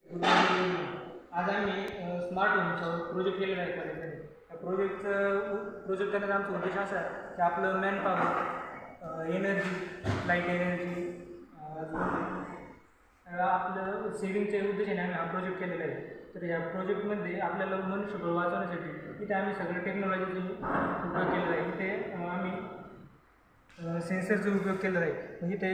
आज आम्ही smart होमचा project केलेला आहे कॉलेजमध्ये. त्या प्रोजेक्ट करण्याचा आमचा उद्देश असा आहे की आपलं man power, energy, light energy, आपलं सेविंगच्या उद्देशाने आम्ही हा प्रोजेक्ट केलेला आहे. तर या प्रोजेक्टमध्ये आपल्याला मनुष्यबळ वाचवण्यासाठी इथे आम्ही सगळं टेक्नॉलॉजीचा उपयोग केलेला आहे. इथे आम्ही सेन्सरचा उपयोग केलेला आहे. म्हणजे ते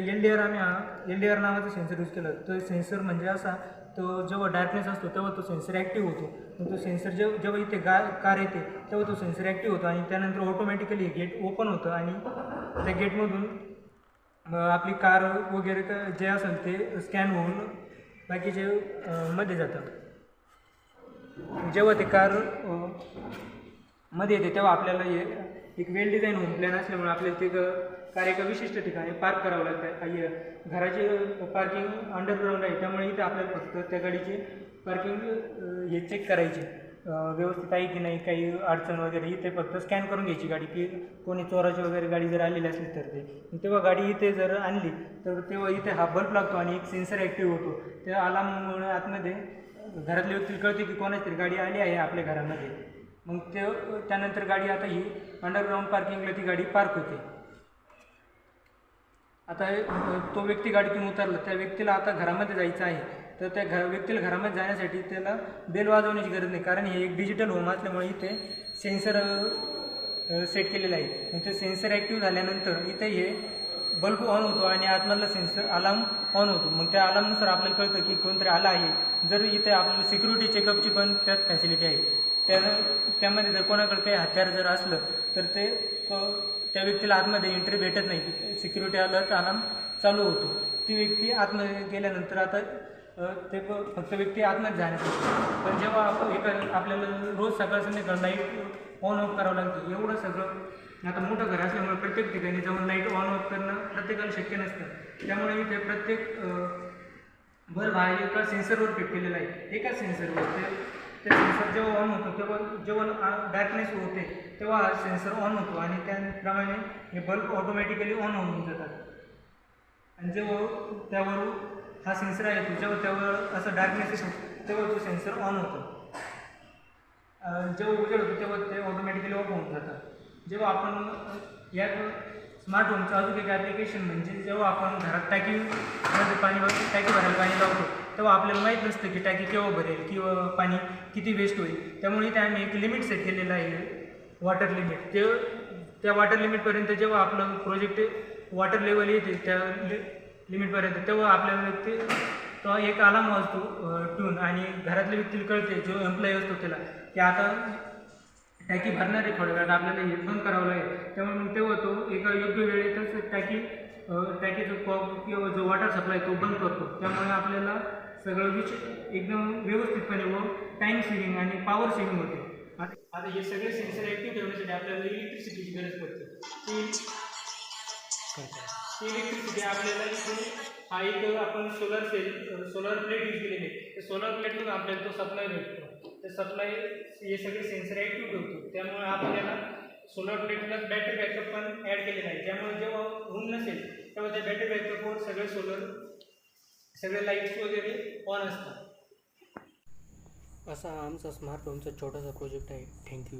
LDR नावाचा सेन्सर यूज केला. तो सेन्सर म्हणजे असा, तो जेव्हा डार्कनेस असतो तेव्हा तो सेन्सर ॲक्टिव्ह होतो. मग तो सेन्सर जेव्हा इथे कार येते तेव्हा तो सेन्सर ॲक्टिव्ह होतो आणि त्यानंतर ऑटोमॅटिकली गेट ओपन होतं आणि त्या गेटमधून आपली कार वगैरे जे असेल ते स्कॅन होऊन बाकीचे मध्ये जातं. जेव्हा ते कार मध्ये येते तेव्हा आपल्याला एक वेल डिझाईन होम प्लॅन असल्यामुळे आपल्याला ते कार एका विशिष्ट ठिकाणी पार्क करावं लागतं. घराची पार्किंग अंडरग्राऊंड आहे, त्यामुळे इथे आपल्याला फक्त त्या गाडीची पार्किंग हे चेक करायची व्यवस्थित आहे की नाही, काही अडचण वगैरे. इथे फक्त स्कॅन करून घ्यायची गाडी, की कोणी चोराची वगैरे गाडी जर आलेली असली तर ते तेव्हा गाडी इथे जर आणली तर तेव्हा इथे हा बल्ब लागतो आणि एक सेन्सर ॲक्टिव्ह होतो. त्या अलार्ममुळे आतमध्ये घरातल्या व्यक्तीला कळते की कोणाची तरी गाडी आली आहे आपल्या घरामध्ये. मग त्यानंतर गाडी आता ही अंडरग्राऊंड पार्किंगला ती गाडी पार्क होते. आता तो व्यक्ती गाडीतून उतरला, त्या व्यक्तीला आता घरामध्ये जायचं आहे, तर त्या व्यक्तीला घरामध्ये जाण्यासाठी त्याला बेल वाजवण्याची गरज नाही, कारण हे एक डिजिटल होम असल्यामुळे इथे सेन्सर सेट केलेलं आहे. मग ते सेन्सर ॲक्टिव्ह झाल्यानंतर इथे हे बल्ब ऑन होतो आणि आतमधला सेन्सर अलार्म ऑन होतो. मग त्या अलार्मनुसार आपल्याला कळतं की कोणतरी आला आहे. जर इथे आपल्याला सिक्युरिटी चेकअपची पण त्यात फॅसिलिटी आहे. त्यामध्ये जर कोणाकडे काही हत्यार जर असलं तर त्या व्यक्तीला आतमध्ये एंट्री भेटत नाही. सिक्युरिटी अलर्ट अलार्म चालू होतो. ती व्यक्ती आतमध्ये गेल्यानंतर आता ते फक्त व्यक्ती आतमध्ये जाण्यासाठी. पण जेव्हा आपल्याला रोज सकाळ संध्याकाळ लाईट ऑन ऑफ करावं लागतं. एवढं सगळं आता मोठं घर असल्यामुळे प्रत्येक ठिकाणी जाऊन लाईट ऑन ऑफ करणं प्रत्येकाला शक्य नसतं. त्यामुळे इथे प्रत्येक बल्ब हा एका सेन्सरवर फिट केलेला आहे. एकाच सेन्सरवर ते सेन्सर जेव्हा ऑन होतो जेव्हा डार्कनेस होते तेव्हा हा सेन्सर ऑन होतो आणि त्याप्रमाणे हे बल्ब ऑटोमॅटिकली ऑन होऊन जातात. आणि जेव्हा त्यावर हा सेन्सर आहे जेव्हा त्यावर असं डार्कनेस येतो तेव्हा तो सेन्सर ऑन होतो. जेव्हा उजेड होतो तेव्हा ते ऑटोमॅटिकली ऑफ होऊन जातात. जेव्हा आपण या स्मार्ट होमचं अजून एक ॲप्लिकेशन म्हणजे जेव्हा आपण घरात टाकी भरायला पाणी लावतो तेव्हा आपल्याला माहीत नसतं की टाकी केव्हा भरेल किंवा पाणी किती वेस्ट होईल. त्यामुळे इथे आम्ही एक लिमिट सेट केलेलं आहे, वॉटर लिमिट. त्या वॉटर लिमिटपर्यंत जेव्हा आपलं प्रोजेक्ट वॉटर लेवल येते त्या लिमिटपर्यंत तेव्हा आपल्याला तो एक अलार्म वाजतो ट्यून आणि घरातल्या व्यक्तीला कळते, जो एम्प्लॉई असतो त्याला, की आता टाकी भरणार आहे, थोड्या वेळात आपल्याला हे बंद करावं लागेल. त्यामुळे मग तेव्हा तो एका योग्य वेळेतच टाकीचं कॉक किंवा जो वॉटर सप्लाय तो बंद करतो. त्यामुळे आपल्याला सगळं एकदम व्यवस्थितपणे व टाईम सेव्हिंग आणि पॉवर सेव्हिंग होते. आता हे सगळे सेन्सर ॲक्टिव्ह ठेवण्यासाठी आपल्याला इलेक्ट्रिसिटीची गरज पडते. ती इलेक्ट्रिसिटी आपल्याला हा एक आपण सोलर प्लेट यूज केलेली आहे. त्या सोलर प्लेटमधून आपल्याला तो सप्लाय भेटतो. ते सप्लाय हे सगळे सेन्सर ॲक्टिव्ह ठेवतो. त्यामुळे आपल्याला सोलर प्लेटला बॅटरी बॅकअप पण ॲड केलेला आहे. त्यामुळे जेव्हा ऊन नसेल तेव्हा त्या बॅटरी बॅकअपवर सगळे लाईट्स वगैरे ऑन असतात. असा आमचा स्मार्ट होमचा छोटासा प्रोजेक्ट आहे. थँक्यू.